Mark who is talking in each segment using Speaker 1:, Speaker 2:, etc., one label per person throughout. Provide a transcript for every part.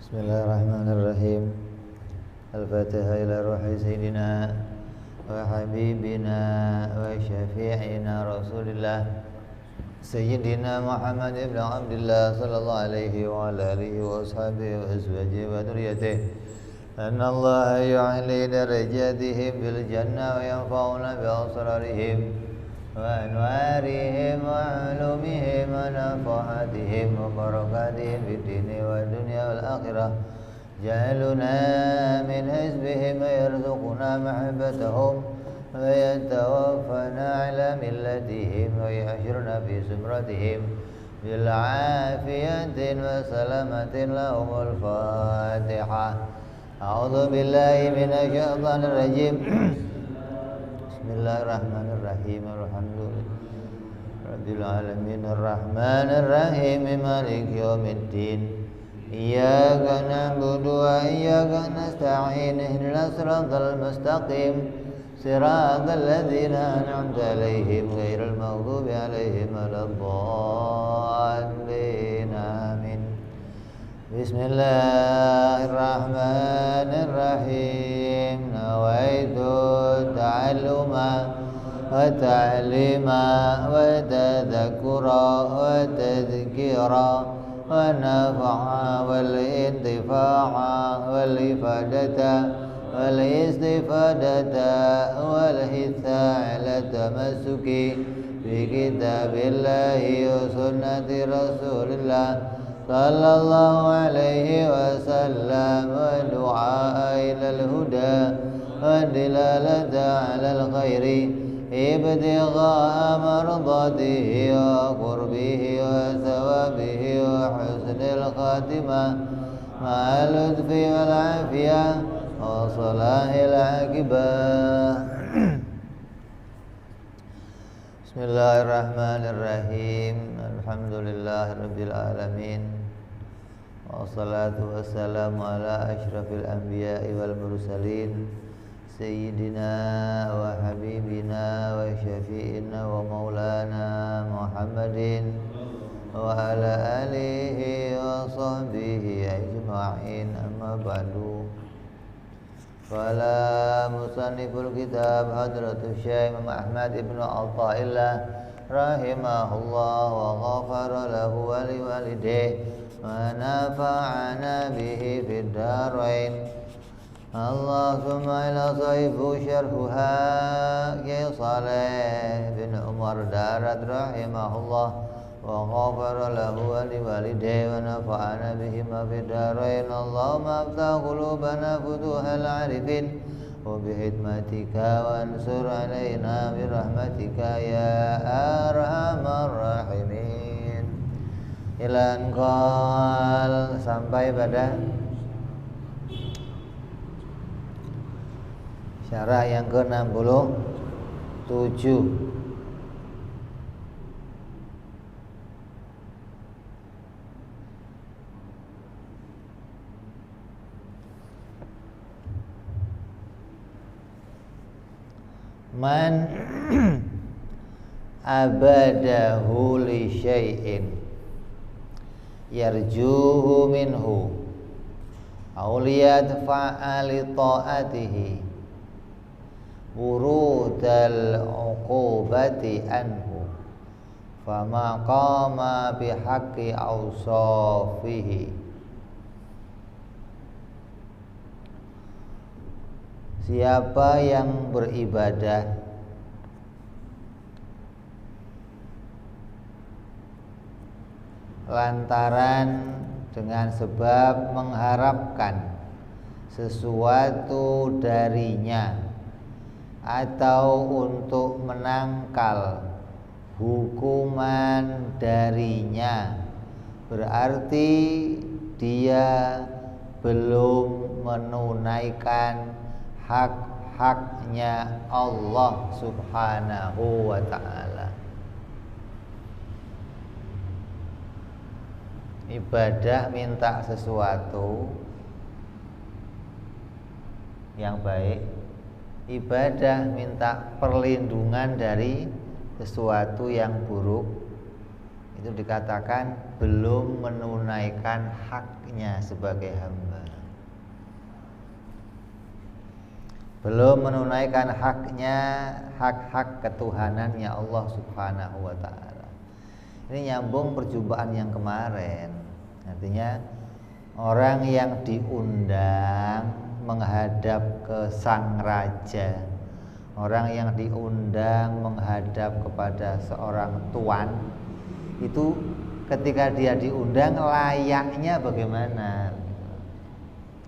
Speaker 1: Bismillahirrahmanirrahim. Al-Fatihah ila ruhi Sayyidina wa Habibina wa Syafi'ina Rasulillah Sayyidina Muhammad ibn Abdullah sallallahu alaihi wa ala alihi wa ashabihi wa azwajihi wa dhurriyyatihi anna Allah yu'li darajatihim bil jannah wa yanfa'una bi asrarihim wa anwarihim wa ulumihim wa nafahatihim wa barakatihim fid dini wa dunya wal akhirah ja'aluna min hizbihim wa yarzuquna mahabbatahum wa yatawaffana ala millatihim wa yahshurna fi zumratihim bil afiyatin wa salamatin lahumul fatihah. A'udzu billahi minasy syaithanir rajim. Bismillahirrahmanirrahim. Alhamdulillahirabbil alamin arrahmanir rahim maliki yaumiddin. Iyyaka na'budu wa iyyaka nasta'in ihdinas siratal mustaqim siratal ladzina an'amta 'alaihim ghairil maghdubi 'alaihim waladdallin. Amin. Bismillahirrahmanirrahim. Nawaitu ta'alluma wa ta'lima wa tadhakkura wa tadhkira wa nafa'a wal intifa'a wal ifadata wal istifadata wal hitha ala tamassuki bi kitabillahi wa sunnati rasulillah sallallahu alaihi wasallam wa du'a ilal huda wa dilalata alal khairi ibtigha'a mardatihi wa qurbihi wa thawabihi wa husnil khatimah ma'al lutfi wal afiyah wa salahil aqibah. Bismillahirrahmanirrahim. Alhamdulillahirabbil alamin. Wassalatu wassalamu ala asyrafil anbiya'i wal mursalin sayyidina wa habibina wa syafi'ina wa maulana Muhammadin wa ala alihi wa sahbihi ajma'in. Amma ba'du. Qala musanniful kitab hadratus Syekh Ahmad ibn Athaillah rahimahullah wa ghafara lahu wa liwalidayhi wa nafa'ana bihi fid darain. Allahumma ila sahibu syarhuha ya Saleh bin Umar Darat rahimahullah wa ghafara lahu wa liwalidayhi wa nafa'ana bihima fid darain. Allahumma aftah qulubana futuhal arifin wa bihikmatika wa ansur alaina birahmatika ya arhamar rahimin. Ilan qal, sampai pada syarah yang ke-67. Man abadahu li syai'in yarjuhu minhu awliyat fa'ali ta'atihi wurudal uqubati anhu fama qama bihaqqi awsafihi. Siapa yang beribadah lantaran dengan sebab mengharapkan sesuatu darinya atau untuk menangkal hukuman darinya, berarti dia belum menunaikan hak-haknya Allah subhanahu wa ta'ala. Ibadah minta sesuatu yang baik, ibadah minta perlindungan dari sesuatu yang buruk, itu dikatakan belum menunaikan haknya sebagai hamba. Belum menunaikan haknya, hak-hak ketuhanannya Allah Subhanahu wa ta'ala. Ini nyambung perjumpaan yang kemarin. Artinya orang yang diundang menghadap ke sang raja, orang yang diundang menghadap kepada seorang tuan, itu ketika dia diundang layaknya bagaimana?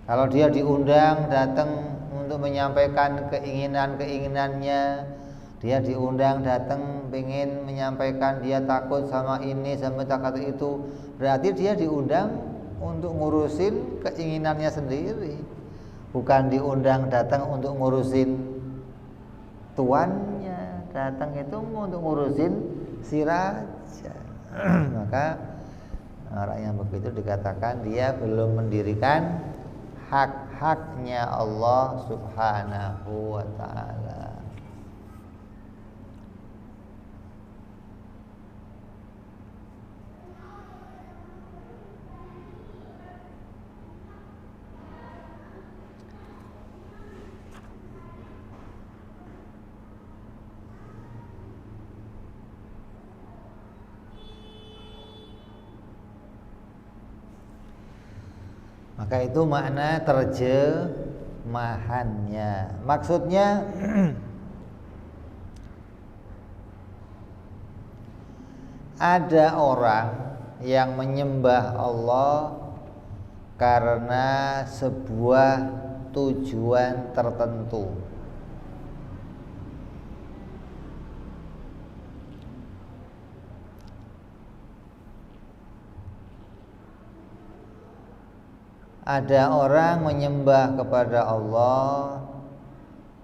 Speaker 1: Kalau dia diundang datang untuk menyampaikan keinginan-keinginannya, dia diundang datang ingin menyampaikan dia takut sama ini sama takut itu, berarti dia diundang untuk ngurusin keinginannya sendiri, bukan diundang datang untuk ngurusin tuannya. Datang itu untuk ngurusin si raja. Maka orang yang begitu dikatakan dia belum mendirikan hak-haknya Allah Subhanahu wa ta'ala. Maka itu makna terjemahannya. Maksudnya ada orang yang menyembah Allah karena sebuah tujuan tertentu. Ada orang menyembah kepada Allah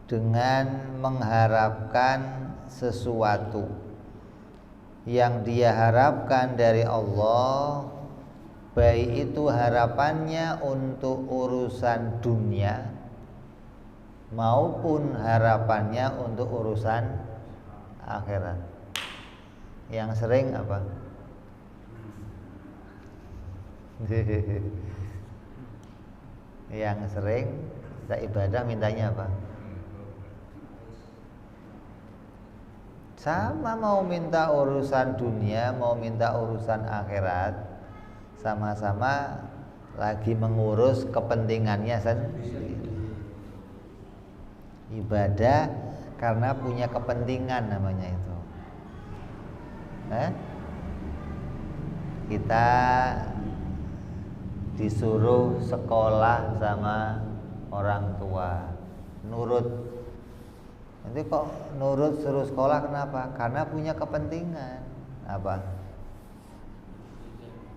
Speaker 1: dengan mengharapkan sesuatu yang dia harapkan dari Allah, baik itu harapannya untuk urusan dunia maupun harapannya untuk urusan akhirat. Yang sering apa? Yang sering kita ibadah mintanya apa? Sama, mau minta urusan dunia, mau minta urusan akhirat, sama-sama lagi mengurus kepentingannya sendiri. Ibadah karena punya kepentingan namanya itu. Kita disuruh sekolah sama orang tua, nurut. Nanti kok nurut suruh sekolah, kenapa? Karena punya kepentingan. Apa?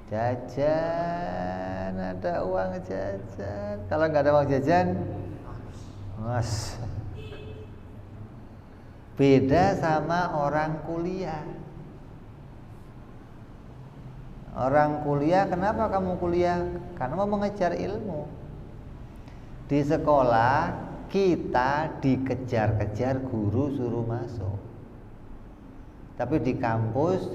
Speaker 1: Jajan, ada uang jajan. Kalau nggak ada uang jajan, mas. Beda sama orang kuliah. Orang kuliah, kenapa kamu kuliah? Karena mau mengejar ilmu. Di sekolah kita dikejar-kejar, guru suruh masuk. Tapi di kampus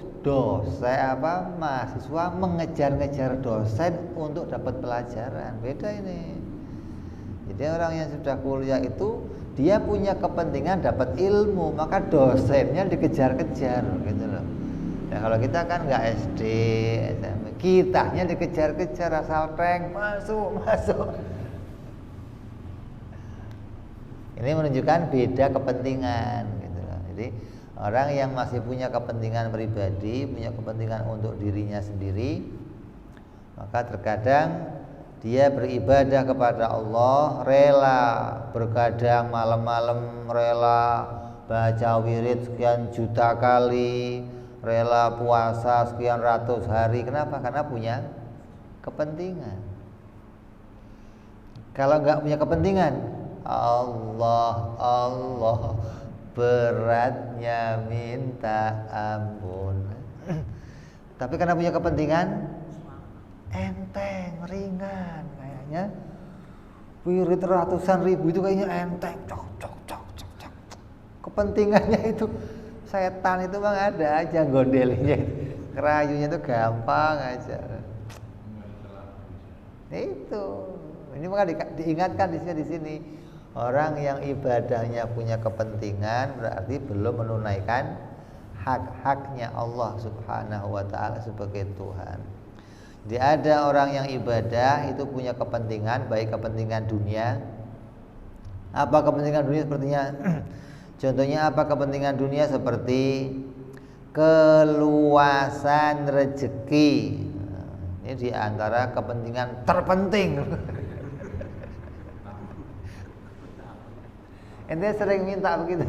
Speaker 1: mahasiswa mengejar-ngejar dosen untuk dapat pelajaran. Beda ini. Jadi orang yang sudah kuliah itu dia punya kepentingan dapat ilmu, maka dosennya dikejar-kejar gitu loh. Ya kalau kita kan nggak SD, SMP, kitanya dikejar-kejar asal rank masuk. Ini menunjukkan beda kepentingan gitu loh. Jadi orang yang masih punya kepentingan pribadi, punya kepentingan untuk dirinya sendiri, maka terkadang dia beribadah kepada Allah, rela bergadang malam-malam, rela baca wirid sekian juta kali, rela puasa sekian ratus hari. Kenapa? Karena punya kepentingan. Kalau nggak punya kepentingan, Allah beratnya minta ampun. Tapi karena punya kepentingan, enteng, ringan kayaknya. Wirid ratusan ribu itu kayaknya enteng, cok. Kepentingannya itu setan itu bang ada aja gondelnya. Ngerayunya itu gampang aja. Itu. Ini maka diingatkan di sini. Orang yang ibadahnya punya kepentingan berarti belum menunaikan hak-haknya Allah Subhanahu wa taala sebagai Tuhan. Jadi ada orang yang ibadah itu punya kepentingan, baik kepentingan dunia. Apa kepentingan dunia sepertinya? Contohnya apa kepentingan dunia seperti keluasan rezeki. Ini di antara kepentingan terpenting. Ente sering minta begitu.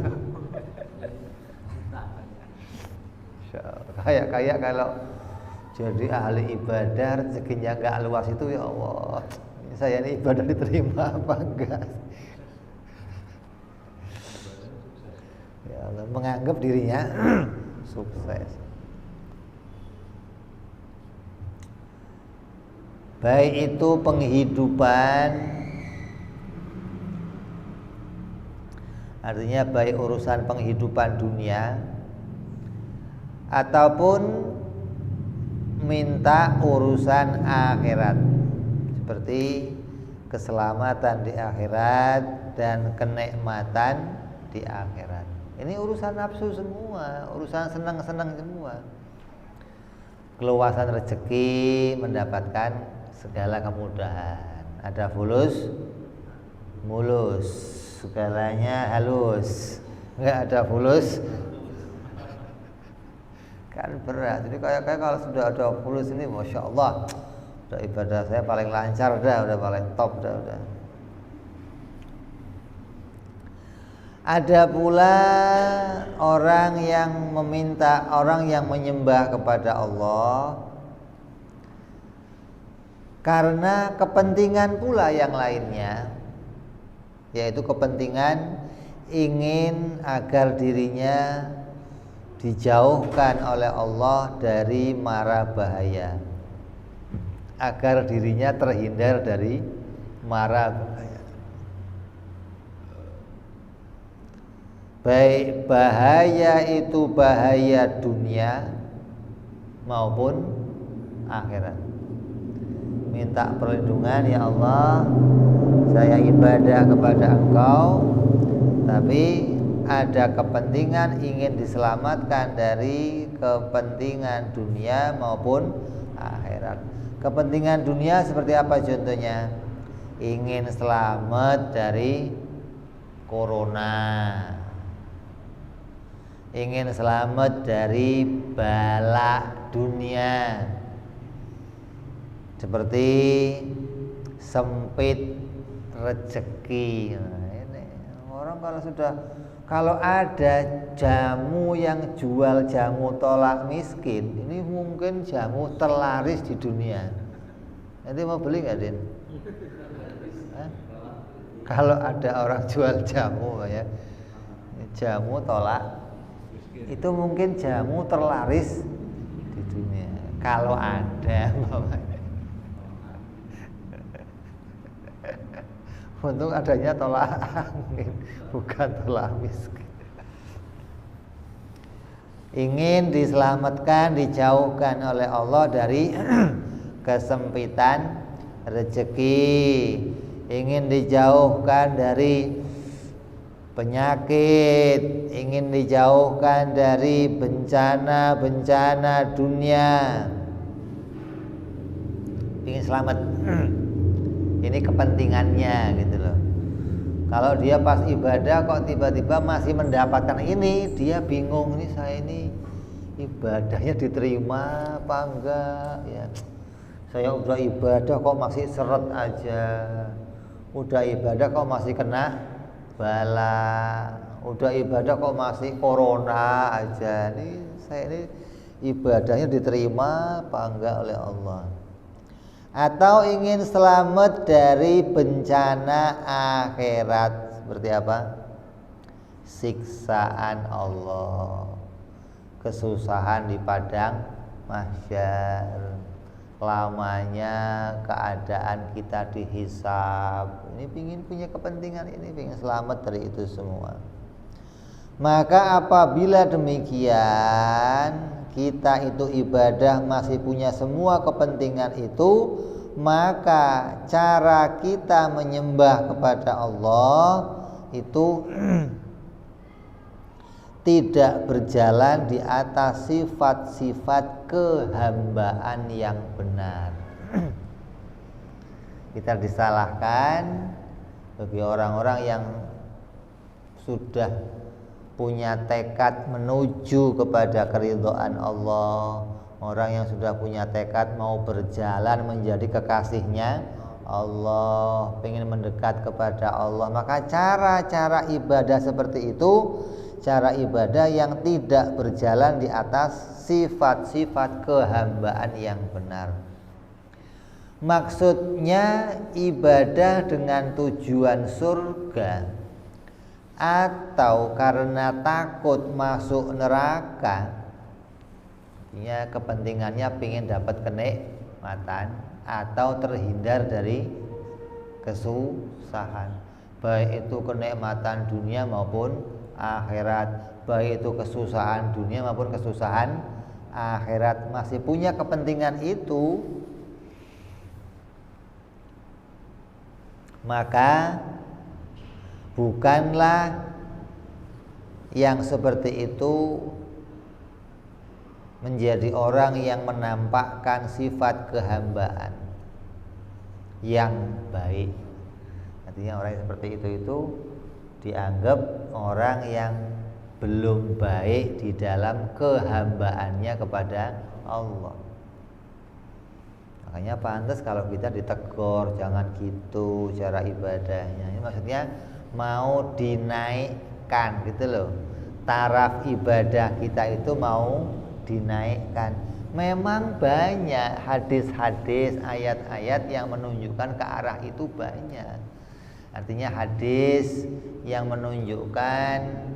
Speaker 1: Kayak kalau jadi ahli ibadah rezekinya enggak luas itu, ya Allah, saya ini ibadah diterima apa enggak? Ya Allah, menganggap dirinya sukses. Baik itu penghidupan, artinya baik urusan penghidupan dunia ataupun minta urusan akhirat, seperti keselamatan di akhirat dan kenikmatan di akhirat. Ini urusan nafsu semua, urusan senang-senang semua. Keluasan rezeki, mendapatkan segala kemudahan. Ada fulus, mulus, segalanya halus. Enggak ada fulus, kan berat. Jadi kayak kalau sudah ada fulus ini, masya Allah, udah ibadah saya paling lancar dah, udah paling top dah, udah. Ada pula orang yang meminta, orang yang menyembah kepada Allah karena kepentingan pula yang lainnya, yaitu kepentingan ingin agar dirinya dijauhkan oleh Allah dari mara bahaya, agar dirinya terhindar dari mara bahaya. Baik bahaya itu bahaya dunia maupun akhirat. Minta perlindungan, ya Allah, saya ibadah kepada Engkau, tapi ada kepentingan ingin diselamatkan dari kepentingan dunia maupun akhirat. Kepentingan dunia seperti apa contohnya? Ingin selamat dari corona, ingin selamat dari bala dunia, seperti sempit rezeki. Nah, ini orang kalau ada jamu yang jual jamu tolak miskin, ini mungkin jamu terlaris di dunia. Nanti mau beli nggak, Din? Kalau ada orang jual jamu, ya, jamu tolak, itu mungkin jamu terlaris di dunia. Kalau ada, untung adanya tolak angin, bukan tolak miskin. Ingin diselamatkan, dijauhkan oleh Allah dari kesempitan rezeki, ingin dijauhkan dari penyakit, ingin dijauhkan dari bencana-bencana dunia, ingin selamat. Ini kepentingannya gitu loh. Kalau dia pas ibadah kok tiba-tiba masih mendapatkan ini, dia bingung, ini saya ini ibadahnya diterima apa enggak ya. Saya udah ibadah kok masih seret aja. Udah ibadah kok masih kena bala. Udah ibadah kok masih corona aja. Saya ini ibadahnya diterima apa enggak oleh Allah. Atau ingin selamat dari bencana akhirat, seperti apa? Siksaan Allah, kesusahan di padang mahsyar, lamanya keadaan kita dihisab. Ini pingin punya kepentingan, ini pingin selamat dari itu semua. Maka apabila demikian, kita itu ibadah masih punya semua kepentingan itu, maka cara kita menyembah kepada Allah itu tidak berjalan di atas sifat-sifat kehambaan yang benar. Kita disalahkan bagi orang-orang yang sudah punya tekad menuju kepada keridhaan Allah, orang yang sudah punya tekad mau berjalan menjadi kekasihnya Allah, pengen mendekat kepada Allah, maka cara-cara ibadah seperti itu cara ibadah yang tidak berjalan di atas sifat-sifat kehambaan yang benar. Maksudnya ibadah dengan tujuan surga atau karena takut masuk neraka, artinya kepentingannya ingin dapat kenikmatan atau terhindar dari kesusahan, baik itu kenikmatan dunia maupun akhirat, baik itu kesusahan dunia maupun kesusahan akhirat, masih punya kepentingan itu, maka bukanlah yang seperti itu menjadi orang yang menampakkan sifat kehambaan yang baik. Artinya orang yang seperti itu dianggap orang yang belum baik di dalam kehambaannya kepada Allah. Makanya pantas kalau kita ditegur, jangan gitu cara ibadahnya. Ini maksudnya mau dinaikkan gitu loh. Taraf ibadah kita itu mau dinaikkan. Memang banyak hadis-hadis, ayat-ayat yang menunjukkan ke arah itu banyak. Artinya hadis yang menunjukkan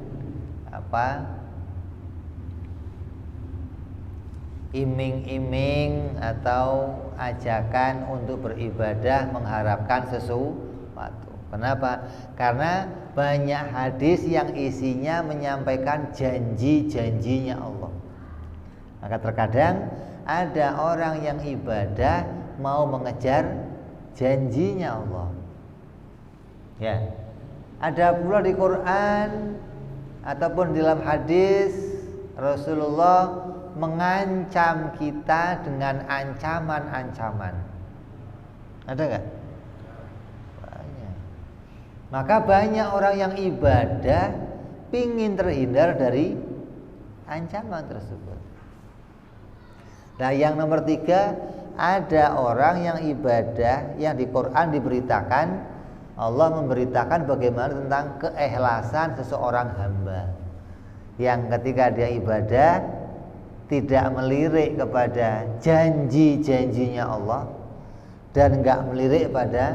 Speaker 1: iming-iming atau ajakan untuk beribadah mengharapkan sesuatu. Kenapa? Karena banyak hadis yang isinya menyampaikan janji-janjinya Allah. Maka terkadang ada orang yang ibadah mau mengejar janjinya Allah. Ya, ada pula di Quran ataupun dalam hadis Rasulullah mengancam kita dengan ancaman-ancaman. Ada nggak? Banyak. Maka banyak orang yang ibadah pingin terhindar dari ancaman tersebut. Nah, yang nomor 3, ada orang yang ibadah yang di Quran diberitakan, Allah memberitakan bagaimana tentang keikhlasan seseorang hamba yang ketika dia ibadah tidak melirik kepada janji-janjinya Allah dan enggak melirik pada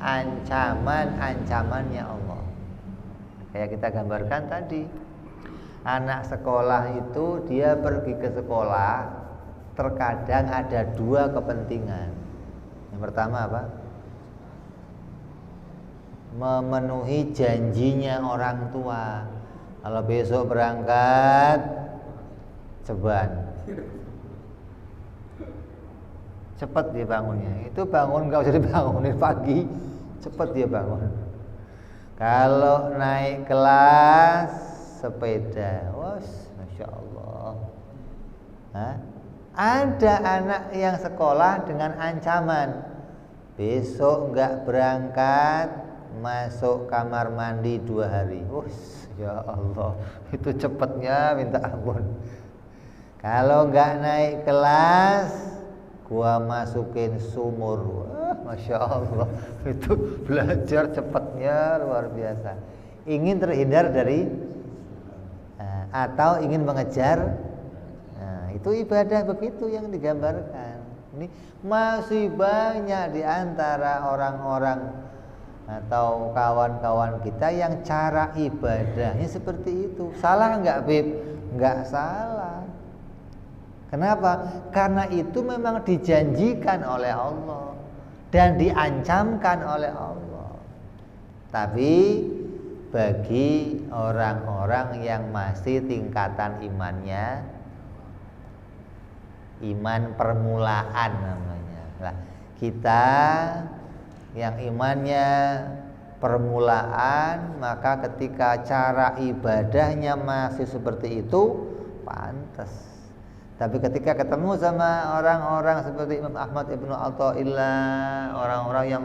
Speaker 1: ancaman-ancamannya Allah. Kayak kita gambarkan tadi, anak sekolah itu dia pergi ke sekolah terkadang ada 2 kepentingan. Yang pertama apa? Memenuhi janjinya orang tua. Kalau besok berangkat ceban, cepat dia bangunnya. Itu bangun gak usah dibangunin pagi, cepat dia bangun. Kalau naik kelas sepeda, masya Allah. Ada anak yang sekolah dengan ancaman, besok nggak berangkat, masuk kamar mandi 2 hari. Ya Allah, itu cepatnya minta ampun. Kalau nggak naik kelas, gua masukin sumur. Masya Allah, itu belajar cepatnya luar biasa. Ingin terhindar dari atau ingin mengejar, itu ibadah begitu yang digambarkan. Ini masih banyak di antara orang-orang atau kawan-kawan kita yang cara ibadahnya seperti itu. Salah enggak, Bib? Enggak salah. Kenapa? Karena itu memang dijanjikan oleh Allah dan diancamkan oleh Allah. Tapi bagi orang-orang yang masih tingkatan imannya Iman permulaan namanya. Nah, kita yang imannya permulaan, maka ketika cara ibadahnya masih seperti itu pantas. Tapi ketika ketemu sama orang-orang seperti Imam Ahmad Ibnu Athaillah, orang-orang yang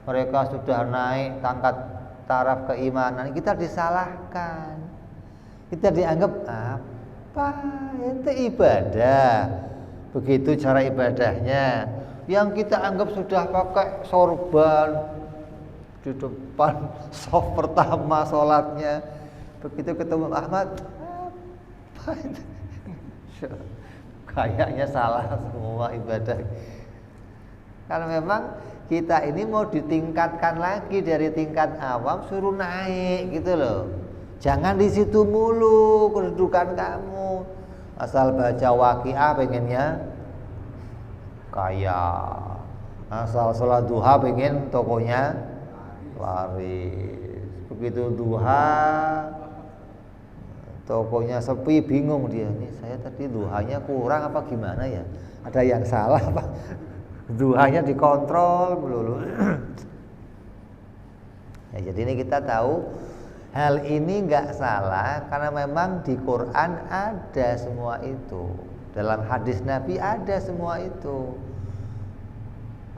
Speaker 1: mereka sudah naik tangkat taraf keimanan, kita disalahkan. Kita dianggap apa? Itu ibadah. Begitu cara ibadahnya. Yang kita anggap sudah pakai sorban di depan saf pertama sholatnya, begitu ketemu Ahmad, apa itu? Kayaknya salah semua ibadah. Karena memang kita ini mau ditingkatkan lagi dari tingkat awam, suruh naik gitu loh. Jangan di situ mulu kedudukan kamu. Asal baca Waqiah pengennya kaya, asal sholat duha pengen tokonya laris. Begitu duha tokonya sepi, bingung dia, nih saya tadi duhanya kurang apa gimana ya, ada yang salah apa, duhanya dikontrol melulu. Ya, jadi ini kita tahu hal ini nggak salah karena memang di Quran ada semua itu, dalam hadis Nabi ada semua itu.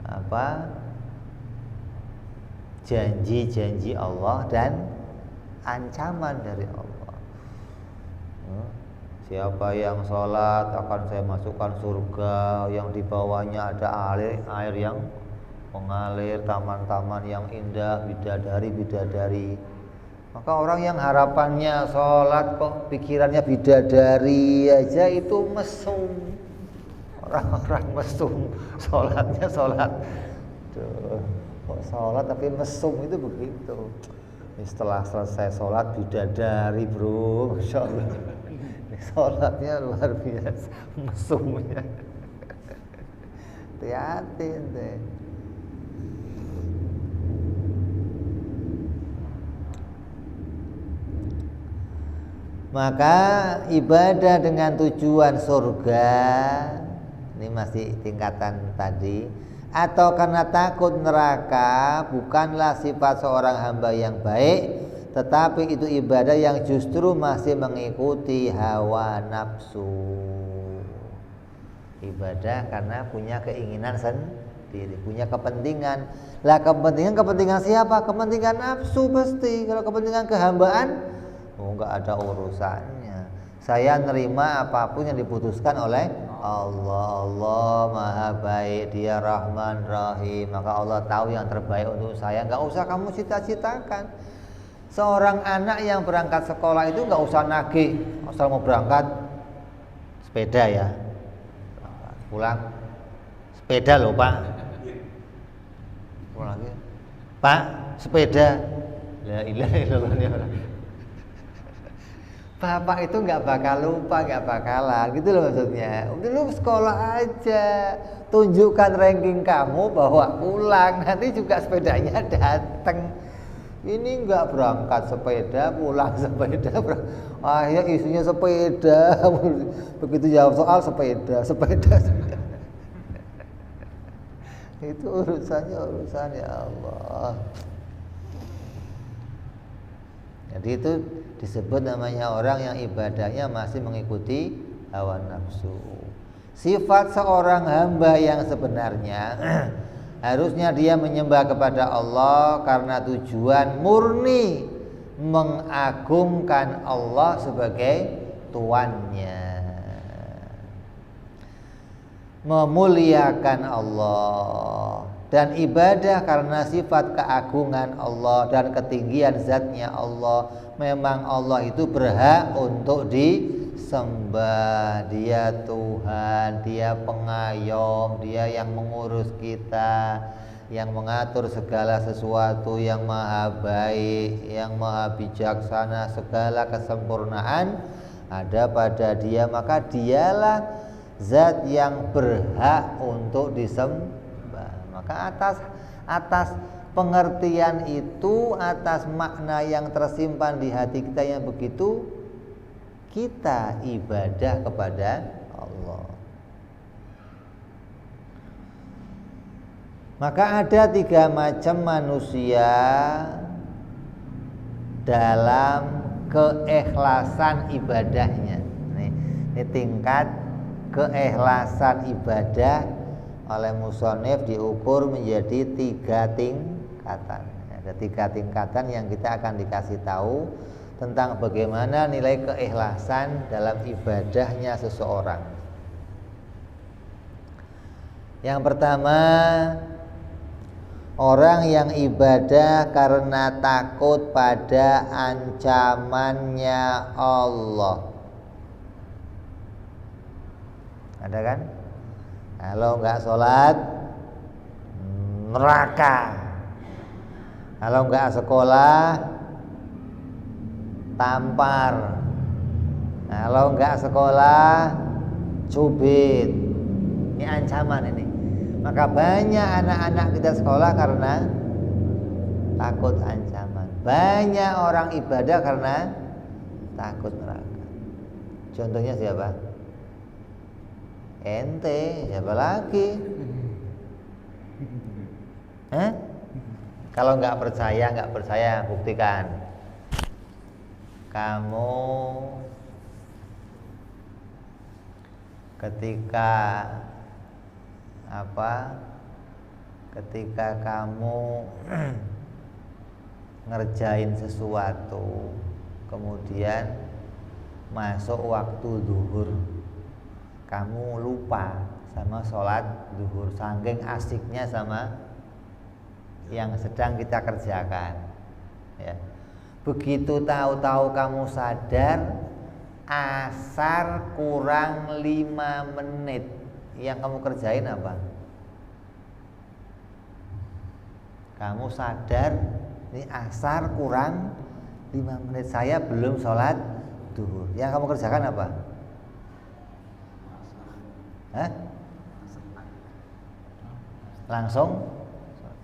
Speaker 1: Apa? Janji-janji Allah dan ancaman dari Allah. Siapa yang sholat akan saya masukkan surga, yang di bawahnya ada air yang mengalir, taman-taman yang indah, bidadari. Maka orang yang harapannya sholat kok pikirannya bidadari aja, itu mesum. Orang-orang mesum, sholatnya sholat. Tuh, kok sholat tapi mesum, itu begitu. Setelah selesai sholat bidadari bro, Masya Allah. Sholatnya luar biasa, mesumnya. Hati-hati ente. Maka ibadah dengan tujuan surga, ini masih tingkatan tadi, atau karena takut neraka, bukanlah sifat seorang hamba yang baik, tetapi itu ibadah yang justru masih mengikuti hawa nafsu. Ibadah karena punya keinginan sendiri, punya kepentingan. Lah kepentingan siapa? Kepentingan nafsu pasti. Kalau kepentingan kehambaan, enggak ada urusannya. Saya nerima apapun yang diputuskan oleh Allah. Allah Maha Baik, Dia Rahman Rahim. Maka Allah tahu yang terbaik untuk saya. Enggak usah kamu cita-citakan. Seorang anak yang berangkat sekolah itu enggak usah nagih, asal mau berangkat sepeda ya. Pulang sepeda loh Pak. Pulang ya. Pak, sepeda. La ilaha illallah. Bapak itu nggak bakal lupa, nggak bakalan, gitu loh maksudnya. Udah lu sekolah aja, tunjukkan ranking kamu, bawa pulang, nanti juga sepedanya datang. Ini nggak berangkat sepeda, pulang sepeda, akhirnya isunya sepeda. Begitu jawab soal sepeda. Itu urusan ya Allah. Jadi itu disebut namanya orang yang ibadahnya masih mengikuti hawa nafsu. Sifat seorang hamba yang sebenarnya harusnya dia menyembah kepada Allah karena tujuan murni mengagungkan Allah sebagai tuannya, memuliakan Allah, dan ibadah karena sifat keagungan Allah dan ketinggian zatnya Allah. Memang Allah itu berhak untuk disembah. Dia Tuhan, Dia pengayom, Dia yang mengurus kita, yang mengatur segala sesuatu, yang maha baik, yang maha bijaksana. Segala kesempurnaan ada pada Dia, maka Dialah zat yang berhak untuk disembah. Maka atas pengertian itu, atas makna yang tersimpan di hati kita yang begitu, kita ibadah kepada Allah. Maka ada 3 macam manusia dalam keikhlasan ibadahnya. Ini tingkat keikhlasan ibadah oleh musonif diukur menjadi 3 tingkatan. Ada 3 tingkatan yang kita akan dikasih tahu tentang bagaimana nilai keikhlasan dalam ibadahnya seseorang. Yang pertama, orang yang ibadah karena takut pada ancamannya Allah. Ada kan? Kalau nggak sholat, neraka. Kalau nggak sekolah, tampar. Kalau nggak sekolah, cubit. Ini ancaman ini. Maka banyak anak-anak kita sekolah karena takut ancaman. Banyak orang ibadah karena takut neraka. Contohnya siapa? Ente, siapa lagi? Kalau nggak percaya, buktikan. Kamu ketika kamu ngerjain sesuatu, kemudian masuk waktu zuhur, kamu lupa sama sholat zuhur, saking asiknya sama yang sedang kita kerjakan, ya. Begitu tahu-tahu kamu sadar, asar kurang 5 menit, yang kamu kerjain apa? Kamu sadar, ini asar kurang 5 menit, saya belum sholat zuhur. Yang kamu kerjakan apa? Langsung.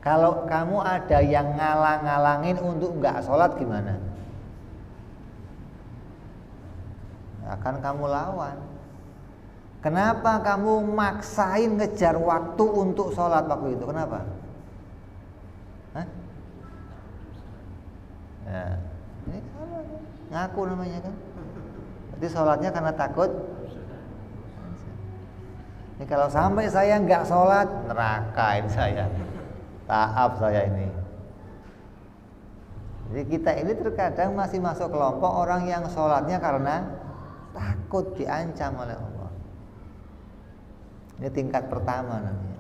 Speaker 1: Kalau kamu ada yang ngalang-ngalangin untuk enggak sholat gimana? Akan kamu lawan. Kenapa kamu maksain ngejar waktu untuk sholat waktu itu? Kenapa? Ya, ini sama, ngaku namanya kan. Berarti sholatnya karena takut. Ini kalau sampai saya nggak sholat, nerakain saya, taab saya ini. Jadi kita ini terkadang masih masuk kelompok orang yang sholatnya karena takut diancam oleh Allah. Ini tingkat pertama namanya.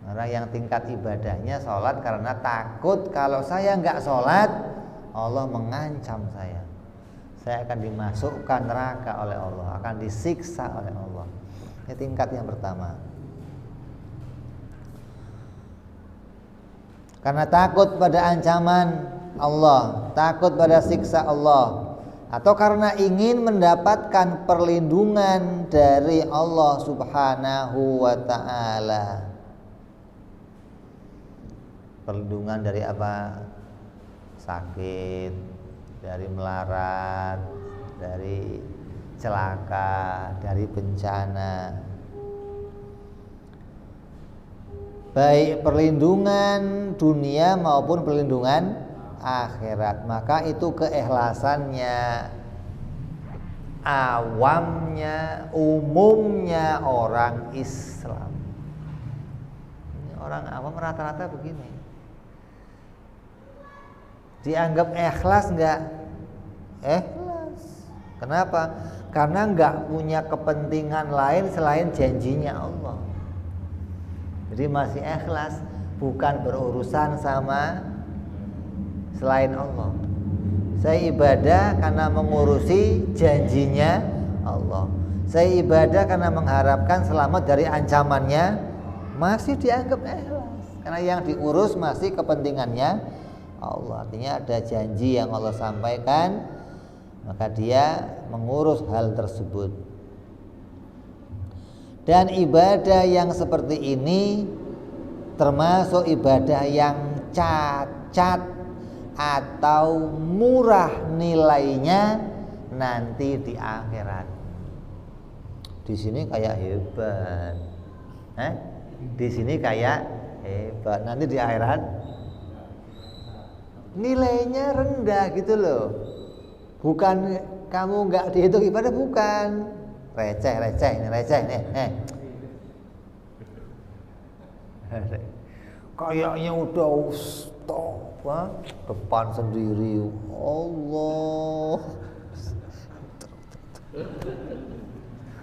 Speaker 1: Orang yang tingkat ibadahnya sholat karena takut kalau saya nggak sholat, Allah mengancam saya. Saya akan dimasukkan neraka oleh Allah, akan disiksa oleh Allah. Ini tingkat yang pertama. Karena takut pada ancaman Allah, takut pada siksa Allah, atau karena ingin mendapatkan perlindungan dari Allah Subhanahu wa ta'ala. Perlindungan dari apa? Sakit, dari melarat, dari celaka, dari bencana. Baik perlindungan dunia maupun perlindungan akhirat. Maka itu keikhlasannya, awamnya, umumnya orang Islam. Orang awam rata-rata begini. Dianggap ikhlas enggak? Ikhlas. Kenapa? Karena enggak punya kepentingan lain selain janjinya Allah. Jadi masih ikhlas, bukan berurusan sama selain Allah. Saya ibadah karena mengurusi janjinya Allah. Saya ibadah karena mengharapkan selamat dari ancamannya, masih dianggap ikhlas. Karena yang diurus masih kepentingannya Allah. Artinya ada janji yang Allah sampaikan, maka dia mengurus hal tersebut. Dan ibadah yang seperti ini termasuk ibadah yang cacat atau murah nilainya nanti di akhirat. Di sini kayak hebat, di sini kayak Hebat. Nanti di akhirat nilainya rendah gitu loh. Bukan kamu nggak dihitung ibadah, bukan. Receh nih. Kayaknya udah stop, depan sendiri. Allah.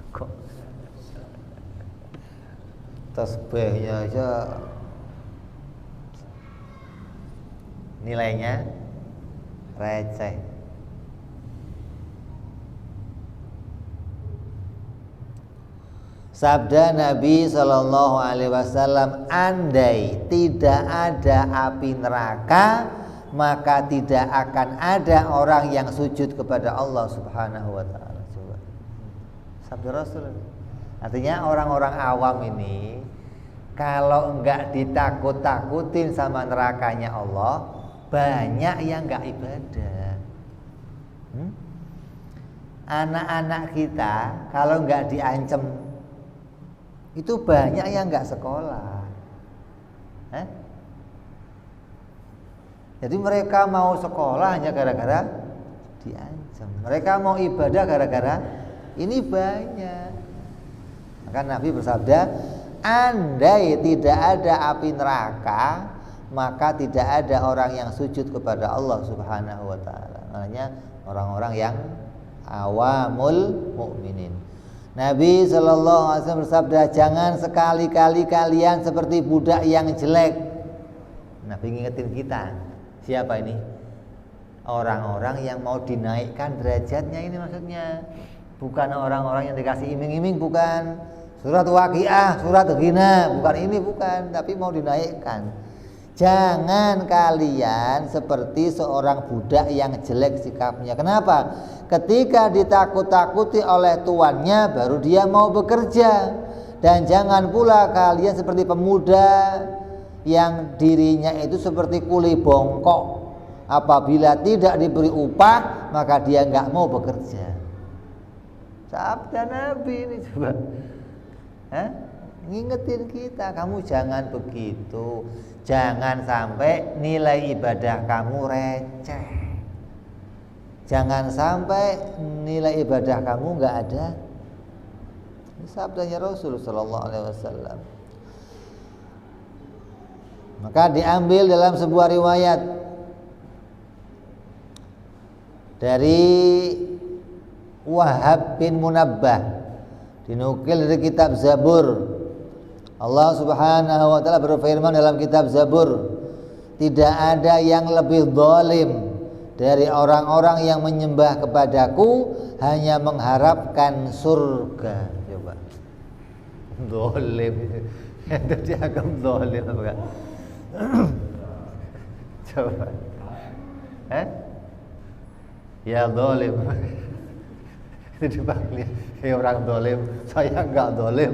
Speaker 1: Kok tasbihnya aja nilainya receh. Sabda Nabi Shallallahu Alaihi Wasallam, andai tidak ada api neraka, maka tidak akan ada orang yang sujud kepada Allah Subhanahu Wa Taala. Coba, sabda Rasul. Artinya orang-orang awam ini kalau enggak ditakut-takutin sama nerakanya Allah, banyak yang enggak ibadah. Anak-anak kita kalau enggak diancam, itu banyak yang enggak sekolah. Jadi mereka mau sekolah hanya gara-gara diancam. Mereka mau ibadah gara-gara ini banyak. Maka Nabi bersabda, andai tidak ada api neraka, maka tidak ada orang yang sujud kepada Allah Subhanahu Wa Taala. Makanya orang-orang yang awamul mukminin. Nabi Shallallahu Alaihi Wasallam bersabda, jangan sekali-kali kalian seperti budak yang jelek. Nabi ngingetin kita, siapa ini? Orang-orang yang mau dinaikkan derajatnya ini maksudnya. Bukan orang-orang yang dikasih iming-iming, bukan. Surat Waqiah, surat Ghina, bukan ini, bukan. Tapi mau dinaikkan. Jangan kalian seperti seorang budak yang jelek sikapnya. Kenapa? Ketika ditakut-takuti oleh tuannya, baru dia mau bekerja. Dan jangan pula kalian seperti pemuda yang dirinya itu seperti kuli bongkok. Apabila tidak diberi upah, maka dia nggak mau bekerja. Sabda Nabi ini coba. Ngingetin kita, kamu jangan begitu. Jangan sampai nilai ibadah kamu receh. Jangan sampai nilai ibadah kamu nggak ada. Ini sabdanya Rasul Sallallahu Alaihi Wasallam. Maka diambil dalam sebuah riwayat dari Wahab bin Munabbah, dinukil dari kitab Zabur. Allah Subhanahu wa taala berfirman dalam kitab Zabur, tidak ada yang lebih zalim dari orang-orang yang menyembah kepadaku hanya mengharapkan surga. Coba, zalim itu dianggap zalim apa enggak? Coba, ya zalim itu dipanggil, hei orang zalim, saya enggak zalim.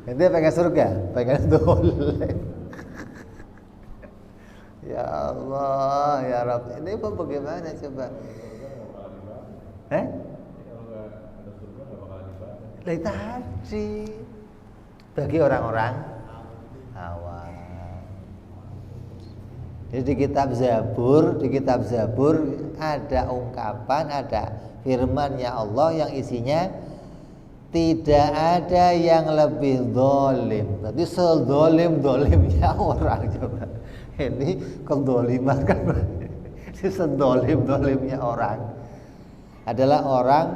Speaker 1: Ente pengen surga, pengen zalim. Ya Allah, ya Rabb, ini pun bagaimana coba? Dari tadi bagi orang-orang awam. Jadi di kitab Zabur ada ungkapan, ada firman-Nya Allah yang isinya tidak ada yang lebih zalim. Tapi sezalim-zalimnya orang coba. Ini kezaliman kan. Sezalim-zalimnya orang adalah orang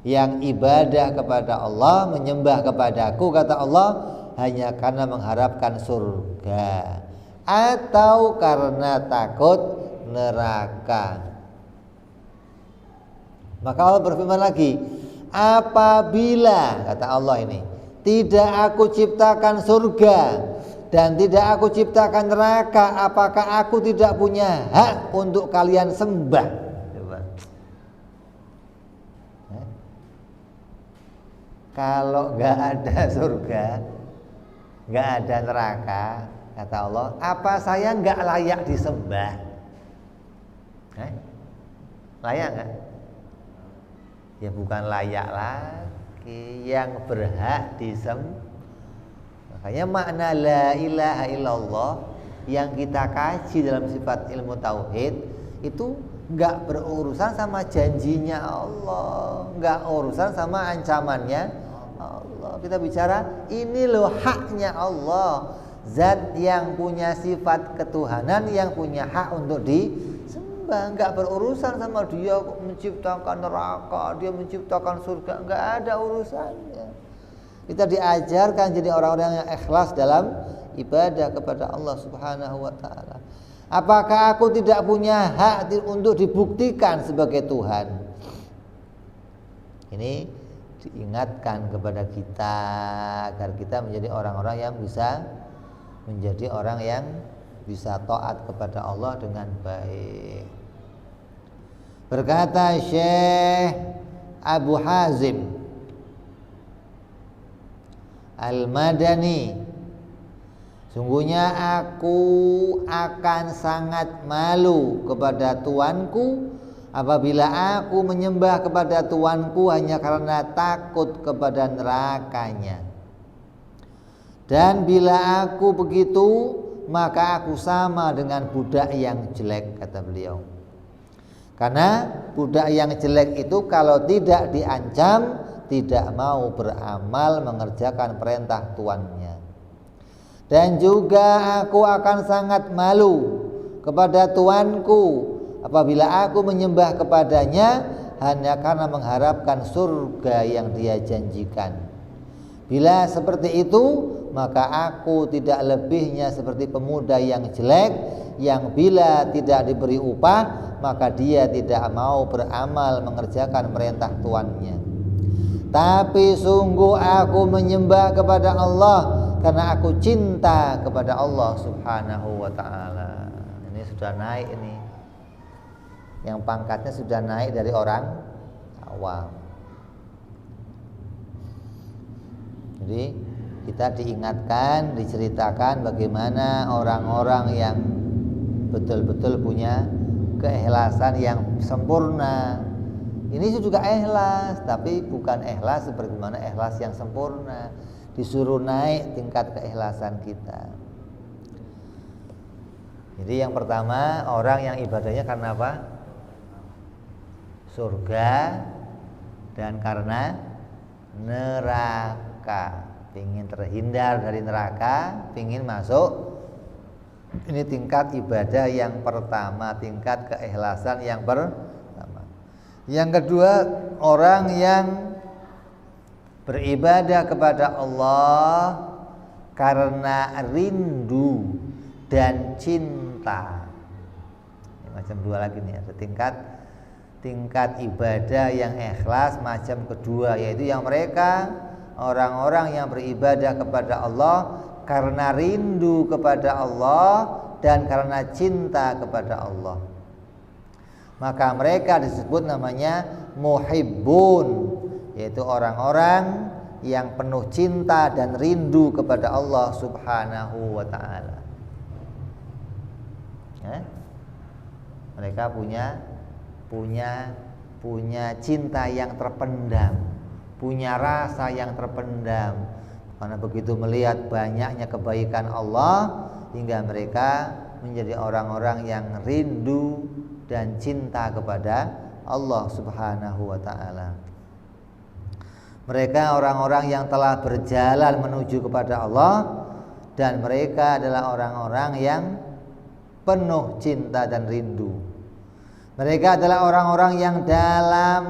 Speaker 1: yang ibadah kepada Allah, menyembah kepadaku, kata Allah, hanya karena mengharapkan surga atau karena takut neraka. Maka Allah berfirman lagi, apabila, kata Allah ini, tidak aku ciptakan surga dan tidak aku ciptakan neraka, apakah aku tidak punya hak untuk kalian sembah? Coba. Kalau gak ada surga, gak ada neraka, kata Allah, apa saya gak layak disembah? Layak gak? Ya bukan layak lagi, yang berhak disembah Makanya makna la ilaha illallah yang kita kaji dalam sifat ilmu tauhid itu nggak berurusan sama janjinya Allah, nggak urusan sama ancamannya Allah. Kita bicara ini loh haknya Allah, zat yang punya sifat ketuhanan, yang punya hak untuk disembah. Nggak berurusan sama dia menciptakan neraka, dia menciptakan surga, nggak ada urusannya. Kita diajarkan jadi orang-orang yang ikhlas dalam ibadah kepada Allah Subhanahu wa ta'ala. Apakah aku tidak punya hak untuk dibuktikan sebagai Tuhan? Ini diingatkan kepada kita agar kita menjadi orang-orang yang bisa menjadi orang yang bisa taat kepada Allah dengan baik. Berkata Syekh Abu Hazim Al-Madani, sungguhnya aku akan sangat malu kepada Tuanku apabila aku menyembah kepada Tuanku hanya karena takut kepada nerakanya. Dan bila aku begitu, maka aku sama dengan budak yang jelek, kata beliau. Karena budak yang jelek itu kalau tidak diancam, tidak mau beramal mengerjakan perintah tuannya. Dan juga aku akan sangat malu kepada tuanku apabila aku menyembah kepadanya hanya karena mengharapkan surga yang dia janjikan. Bila seperti itu, maka aku tidak lebihnya seperti pemuda yang jelek yang bila tidak diberi upah, maka dia tidak mau beramal mengerjakan perintah tuannya. Tapi sungguh aku menyembah kepada Allah karena aku cinta kepada Allah Subhanahu wa ta'ala. Ini sudah naik ini. Yang pangkatnya sudah naik dari orang awam. Jadi kita diingatkan, diceritakan bagaimana orang-orang yang betul-betul punya keikhlasan yang sempurna. Ini juga ikhlas, tapi bukan ikhlas seperti mana ikhlas yang sempurna. Disuruh naik tingkat keikhlasan kita. Jadi yang pertama, orang yang ibadahnya karena apa? Surga dan karena neraka. Ingin terhindar dari neraka, ingin masuk. Ini tingkat ibadah yang pertama, tingkat keikhlasan yang pertama. Yang kedua, orang yang beribadah kepada Allah karena rindu dan cinta. Ini macam dua lagi nih, ada tingkat ibadah yang ikhlas macam kedua, yaitu yang mereka orang-orang yang beribadah kepada Allah karena rindu kepada Allah dan karena cinta kepada Allah. Maka mereka disebut namanya muhibbun, yaitu orang-orang yang penuh cinta dan rindu kepada Allah Subhanahu wa ta'ala. Mereka punya cinta yang terpendam, punya rasa yang terpendam, karena begitu melihat banyaknya kebaikan Allah hingga mereka menjadi orang-orang yang rindu dan cinta kepada Allah Subhanahu wa ta'ala. Mereka orang-orang yang telah berjalan menuju kepada Allah, dan mereka adalah orang-orang yang penuh cinta dan rindu. Mereka adalah orang-orang yang dalam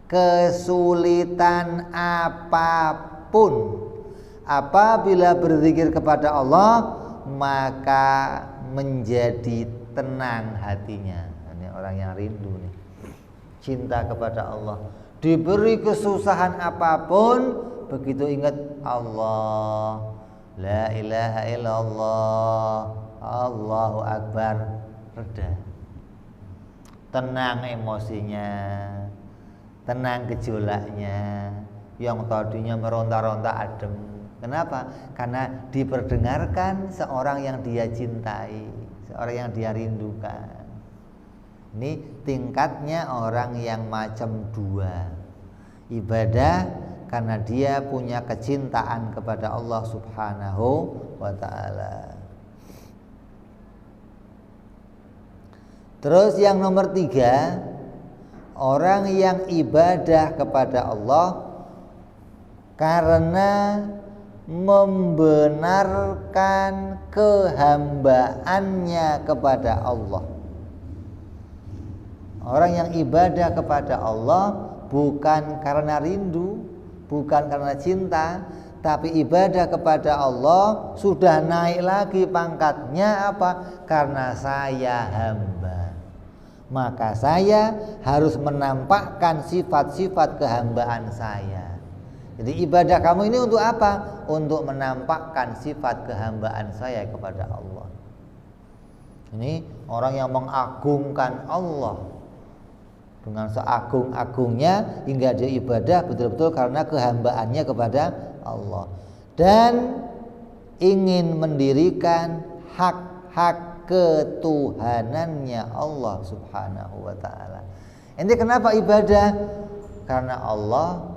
Speaker 1: kesulitan apapun, apabila berzikir kepada Allah, maka menjadi tenang hatinya. Ini orang yang rindu nih, cinta kepada Allah. Diberi kesusahan apapun, begitu ingat Allah, la ilaha illallah, Allahu akbar, reda, tenang emosinya, tenang gejolaknya. Yang tadinya meronta-ronta adem. Kenapa? Karena diperdengarkan seorang yang dia cintai, seorang yang dia rindukan. Ini tingkatnya orang yang macam dua, ibadah karena dia punya kecintaan kepada Allah Subhanahu wa ta'ala. Terus yang nomor 3, orang yang ibadah kepada Allah karena membenarkan kehambaannya kepada Allah. Orang yang ibadah kepada Allah bukan karena rindu, bukan karena cinta, tapi ibadah kepada Allah sudah naik lagi pangkatnya. Apa? Karena saya hamba, maka saya harus menampakkan sifat-sifat kehambaan saya. Jadi ibadah kamu ini untuk apa? Untuk menampakkan sifat kehambaan saya kepada Allah. Ini orang yang mengagungkan Allah dengan seagung-agungnya hingga dia ibadah betul-betul karena kehambaannya kepada Allah dan ingin mendirikan hak-hak ketuhanannya Allah Subhanahu wa ta'ala. Ini kenapa ibadah? Karena Allah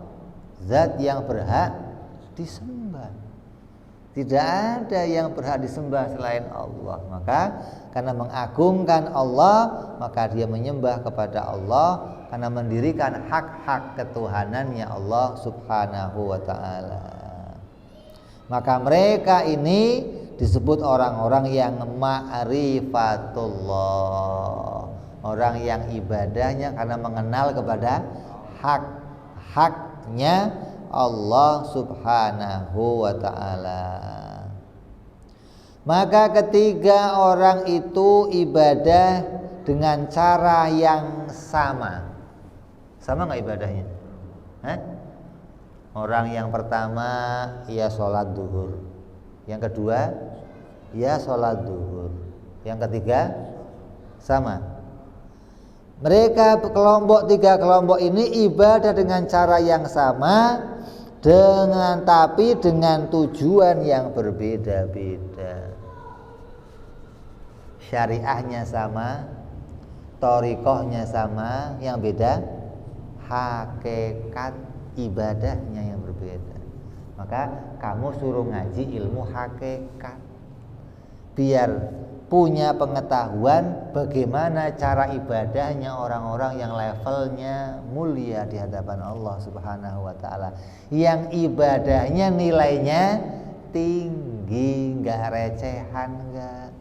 Speaker 1: zat yang berhak disembah. Tidak ada yang berhak disembah selain Allah. Maka karena mengagungkan Allah, maka dia menyembah kepada Allah karena mendirikan hak-hak ketuhanannya Allah Subhanahu wa ta'ala. Maka mereka ini disebut orang-orang yang ma'rifatullah, orang yang ibadahnya karena mengenal kepada hak-haknya Allah Subhanahu wa ta'ala. Maka ketiga orang itu ibadah dengan cara yang sama. Sama gak ibadahnya? Orang yang pertama ia sholat duhur, yang kedua ia sholat duhur, yang ketiga sama. Mereka tiga kelompok ini ibadah dengan cara yang sama, tapi dengan tujuan yang berbeda-beda. Syariahnya sama, thariqahnya sama, yang beda hakikat ibadahnya yang berbeda. Maka kamu suruh ngaji ilmu hakikat biar punya pengetahuan bagaimana cara ibadahnya orang-orang yang levelnya mulia di hadapan Allah Subhanahu wa ta'ala, yang ibadahnya nilainya tinggi, enggak recehan, enggak.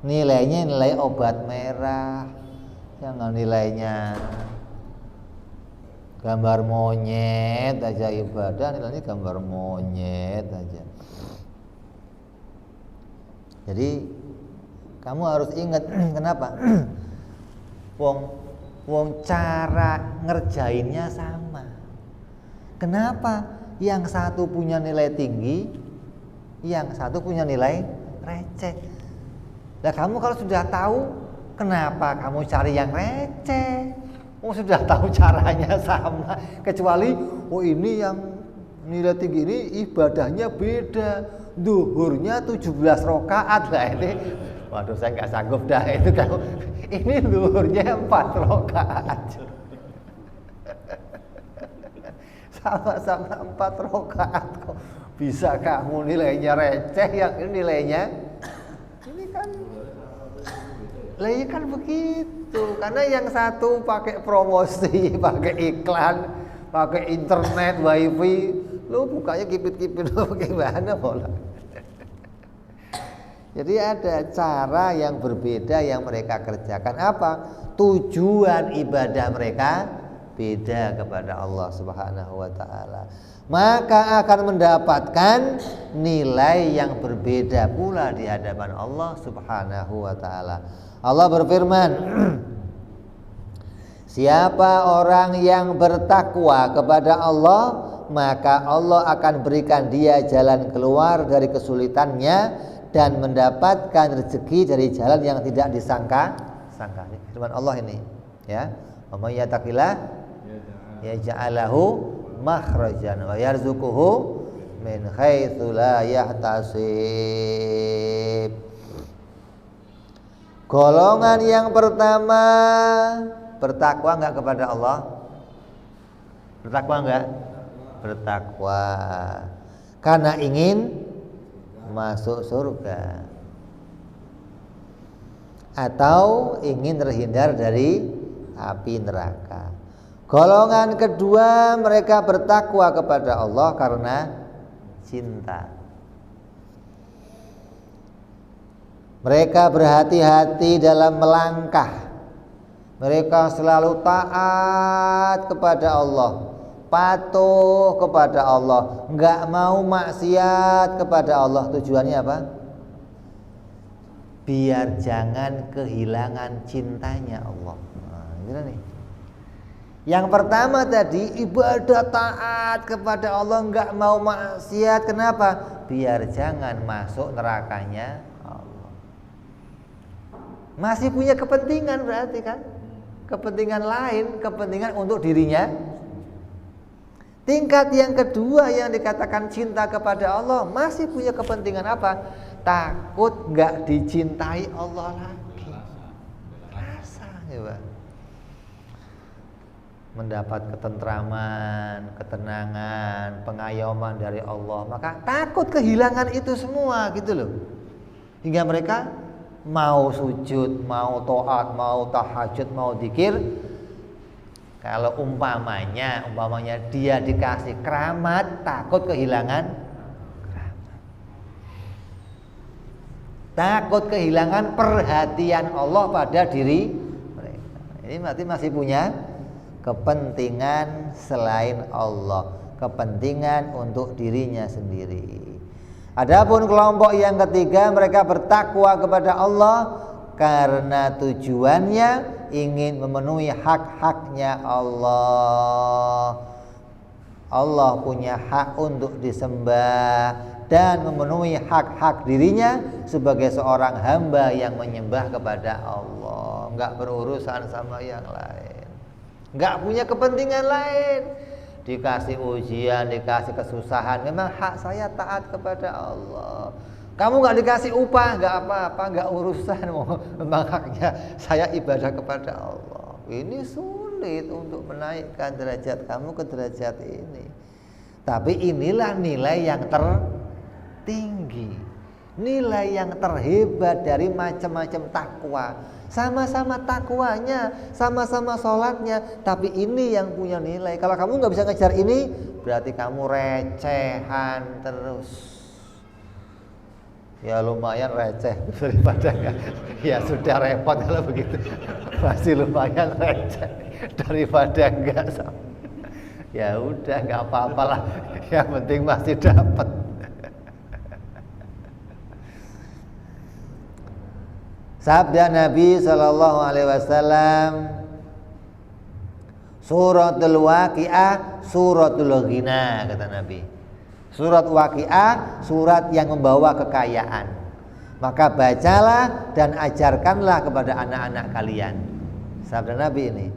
Speaker 1: Nilainya nilai obat merah, jangan nilainya gambar monyet aja ibadah, nilainya gambar monyet aja. Jadi kamu harus ingat kenapa? Wong cara ngerjainnya sama. Kenapa? Yang satu punya nilai tinggi, yang satu punya nilai receh. Nah, kamu kalau sudah tahu, kenapa kamu cari yang receh? Sudah tahu caranya sama. Kecuali, ini yang nilai tinggi ini ibadahnya beda. Duhurnya 17 rakaat lah ini. Waduh, saya nggak sanggup dah itu kamu. Ini duhurnya 4 rakaat. Sama-sama 4 rakaat kok. Bisa kamu nilainya receh, yang ini nilainya ini kan. Lah iya kan begitu. Karena yang satu pakai promosi, pakai iklan, pakai internet, wifi, lu bukanya kipit-kipit lu bagaimana pola. Jadi ada cara yang berbeda yang mereka kerjakan. Apa? Tujuan ibadah mereka beda kepada Allah Subhanahu wa ta'ala. Maka akan mendapatkan nilai yang berbeda pula di hadapan Allah Subhanahu wa ta'ala. Allah berfirman, siapa orang yang bertakwa kepada Allah, maka Allah akan berikan dia jalan keluar dari kesulitannya dan mendapatkan rezeki dari jalan yang tidak disangka-sangka. Firman Allah ini, ya. Wa may yattaqillah yaj'alahu makhrajan wa yarzuquhu min haitsu la yahtasib. Golongan yang pertama bertakwa enggak kepada Allah? Bertakwa enggak? bertakwa karena ingin masuk surga atau ingin terhindar dari api neraka. Golongan kedua, mereka bertakwa kepada Allah karena cinta. Mereka berhati-hati dalam melangkah. Mereka selalu taat kepada Allah, patuh kepada Allah, enggak mau maksiat kepada Allah. Tujuannya apa? Biar jangan kehilangan cintanya Allah. Nah, gitu nih. Yang pertama tadi ibadah taat kepada Allah, enggak mau maksiat. Kenapa? Biar jangan masuk nerakanya Allah. Masih punya kepentingan berarti kan? Kepentingan lain, kepentingan untuk dirinya. Tingkat yang kedua yang dikatakan cinta kepada Allah, masih punya kepentingan apa? Takut nggak dicintai Allah lagi. Rasa, ya, mendapat ketentraman, ketenangan, pengayoman dari Allah, maka takut kehilangan itu semua gitu loh. Hingga mereka mau sujud, mau taat, mau tahajud, mau zikir. Kalau umpamanya dia dikasih keramat, takut kehilangan keramat. Takut kehilangan perhatian Allah pada diri mereka. Ini berarti masih punya kepentingan selain Allah, kepentingan untuk dirinya sendiri. Adapun kelompok yang ketiga, mereka bertakwa kepada Allah karena tujuannya ingin memenuhi hak-haknya Allah. Allah punya hak untuk disembah dan memenuhi hak-hak dirinya sebagai seorang hamba yang menyembah kepada Allah, enggak berurusan sama yang lain, enggak punya kepentingan lain. Dikasih ujian, dikasih kesusahan, memang hak saya taat kepada Allah. Kamu nggak dikasih upah, nggak apa-apa, nggak urusan. Memang haknya saya ibadah kepada Allah. Ini sulit untuk menaikkan derajat kamu ke derajat ini. Tapi inilah nilai yang tertinggi, nilai yang terhebat dari macam-macam takwa. Sama-sama takwanya, sama-sama sholatnya, tapi ini yang punya nilai. Kalau kamu nggak bisa ngejar ini, berarti kamu recehan terus. Ya lumayan receh daripada enggak. Ya sudah repot kalau begitu. Masih lumayan receh daripada enggak. Ya udah nggak apa-apalah. Yang penting masih dapat. Sabda Nabi SAW, suratul waqi'ah suratul ghina, kata Nabi. Surat waqi'ah surat yang membawa kekayaan. Maka bacalah dan ajarkanlah kepada anak-anak kalian. Sabda Nabi ini.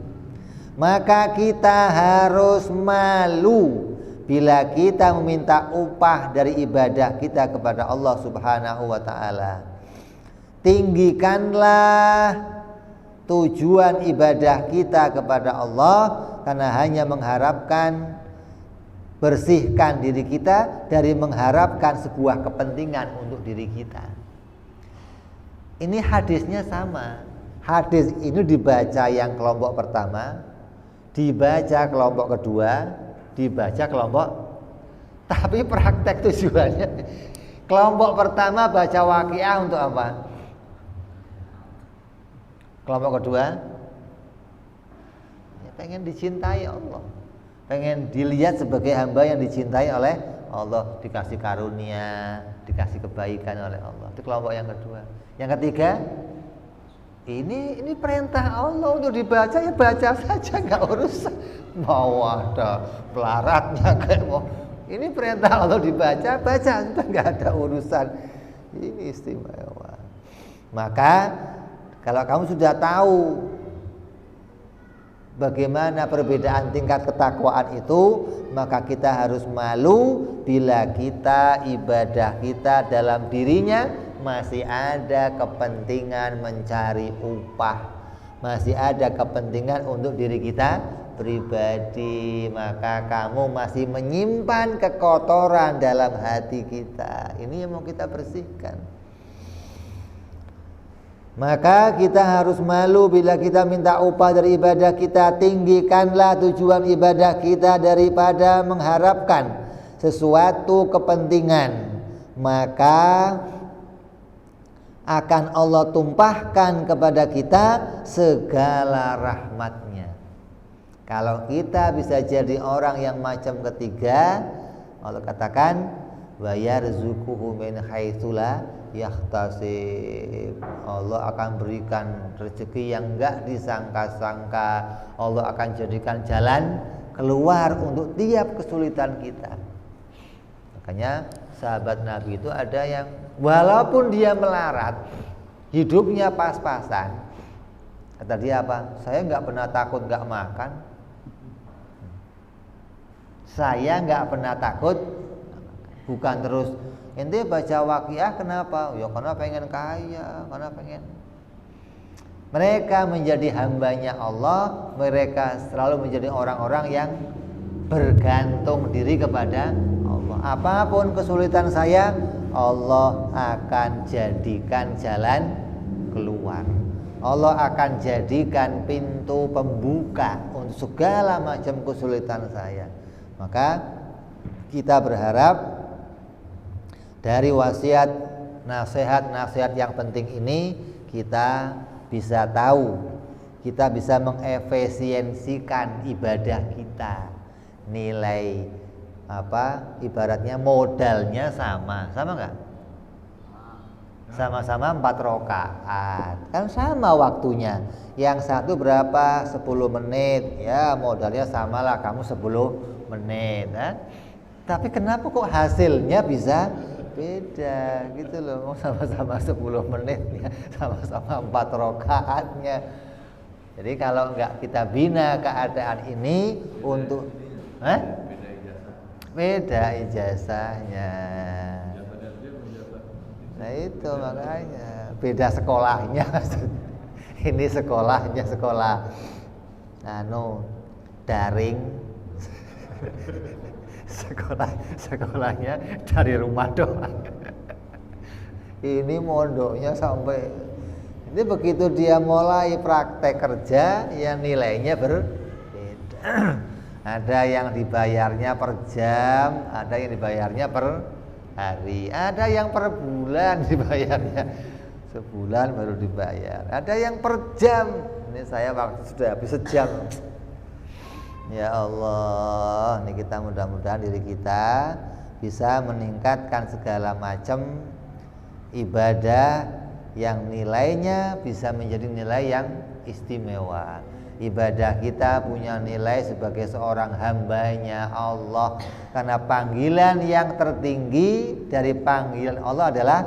Speaker 1: Maka kita harus malu bila kita meminta upah dari ibadah kita kepada Allah Subhanahu wa ta'ala. Tinggikanlah tujuan ibadah kita kepada Allah, karena hanya mengharapkan bersihkan diri kita dari mengharapkan sebuah kepentingan untuk diri kita. Ini hadisnya sama. Hadis ini dibaca yang kelompok pertama, dibaca kelompok kedua, dibaca kelompok, tapi praktek tujuannya kelompok pertama baca waqiah untuk apa? Kelompok kedua ya, pengen dicintai Allah, pengen dilihat sebagai hamba yang dicintai oleh Allah, dikasih karunia, dikasih kebaikan oleh Allah. Itu kelompok yang kedua. Yang ketiga, ini perintah Allah untuk dibaca, ya baca saja, nggak urusan mau ada pelaratnya kayak mau. Ini perintah Allah dibaca, baca, sudah nggak ada urusan. Ini istimewa. Maka kalau kamu sudah tahu bagaimana perbedaan tingkat ketakwaan itu, maka kita harus malu bila kita ibadah kita dalam dirinya masih ada kepentingan mencari upah, masih ada kepentingan untuk diri kita pribadi, maka kamu masih menyimpan kekotoran dalam hati kita. Ini yang mau kita bersihkan. Maka kita harus malu bila kita minta upah dari ibadah kita. Tinggikanlah tujuan ibadah kita daripada mengharapkan sesuatu kepentingan. Maka akan Allah tumpahkan kepada kita segala rahmatnya. Kalau kita bisa jadi orang yang macam ketiga, Allah katakan wa yarzuquhu min haitsu la yahtasib. Allah akan berikan rezeki yang enggak disangka-sangka. Allah akan jadikan jalan keluar untuk tiap kesulitan kita. Makanya sahabat Nabi itu ada yang walaupun dia melarat, hidupnya pas-pasan, kata dia apa? Saya enggak pernah takut enggak makan. Saya enggak pernah takut. Bukan terus ente baca waqiah kenapa? Ya karena pengen kaya, karena pengen. Mereka menjadi hambanya Allah, mereka selalu menjadi orang-orang yang bergantung diri kepada Allah. Apapun kesulitan saya, Allah akan jadikan jalan keluar. Allah akan jadikan pintu pembuka untuk segala macam kesulitan saya. Maka kita berharap dari wasiat, nasihat-nasihat yang penting ini kita bisa tahu, kita bisa mengefisiensikan ibadah kita. Nilai apa? Ibaratnya modalnya sama nggak? Sama-sama 4 rakaat, kan sama waktunya. Yang satu berapa? 10 menit, ya modalnya samalah, kamu 10 menit. Tapi kenapa kok hasilnya bisa beda gitu loh? Sama-sama 10 menit ya, sama-sama 4 rakaatnya. Jadi kalau enggak kita bina keadaan ini untuk beda ijazahnya. Nah itu makanya beda sekolahnya. Ini sekolahnya sekolah daring. Sekolahnya dari rumah doang. Ini mondoknya sampai ini begitu dia mulai praktek kerja, ya nilainya berbeda. Ada yang dibayarnya per jam, ada yang dibayarnya per hari, ada yang per bulan dibayarnya, sebulan baru dibayar, ada yang per jam. Ini saya waktu sudah habis sejam. Ya Allah, ini kita mudah-mudahan diri kita bisa meningkatkan segala macam ibadah yang nilainya bisa menjadi nilai yang istimewa. Ibadah kita punya nilai sebagai seorang hambanya Allah, karena panggilan yang tertinggi dari panggilan Allah adalah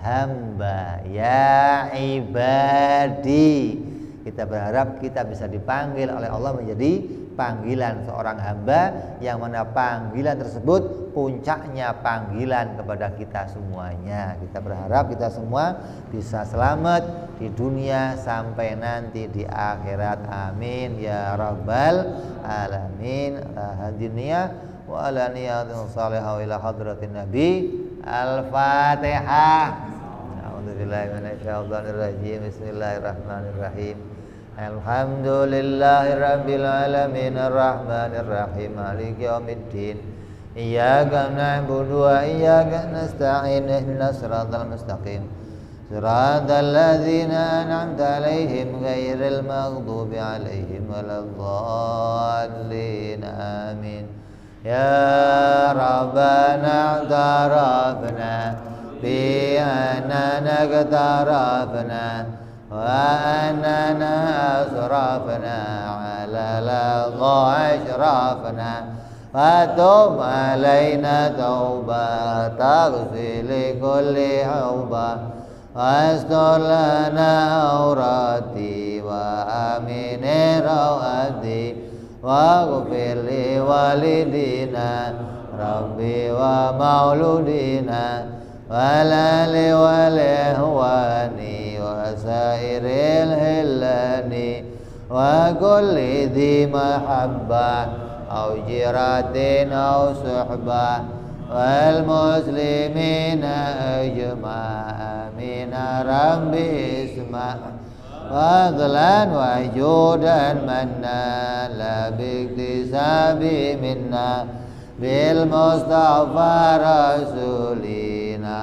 Speaker 1: hamba, ya ibadi. Kita berharap kita bisa dipanggil oleh Allah menjadi panggilan seorang hamba, yang mana panggilan tersebut puncaknya panggilan kepada kita semuanya. Kita berharap kita semua bisa selamat di dunia sampai nanti di akhirat. Amin ya rabbal alamin. Hadiniya wa ala niyatin salihah ila hadratin nabi. Al-Fatihah. A'udzubillahi minasyaitonir rajim. Bismillahirrahmanirrahim. Alhamdulillahi rabbil alamin arrahmanir rahim maliki yaumiddin. Iyyaka na'budu wa iyyaka nasta'in ihdinas siratal mustaqim. Siratal ladzina an'amta 'alaihim ghairil maghdubi 'alaihim waladdallin. Amin. Ya Rabbana tarafna bi annana tarafna وأننا أسرفنا على لظى أشرفنا فتب علينا توبة تغفر لكل حوبة واستر لنا عوراتي وآمن رواتي واغفر لوالدينا ربي ومولودينا والآل والإخوان وسائر الهلال بني وكل ذي محبة أو جيرة أو صحبة والمسلمين أجمع آمين ربي اسمع فضلا وجودا منا لا باكتساب منا بالمصطفى رسولنا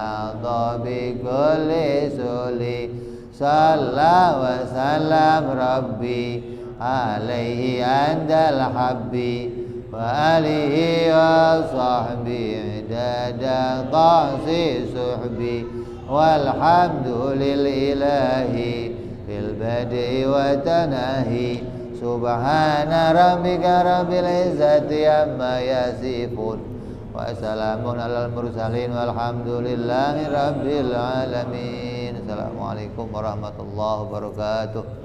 Speaker 1: بكل سولي صلى وسلم ربي عليه عند الحب وآله وصحبه عدد قاصي صحبي والحمد لله في البدء وتناهي سبحان ربك رب العزة عما يصفون وسلام على المرسلين والحمد لله رب العالمين. Assalamualaikum warahmatullahi wabarakatuh.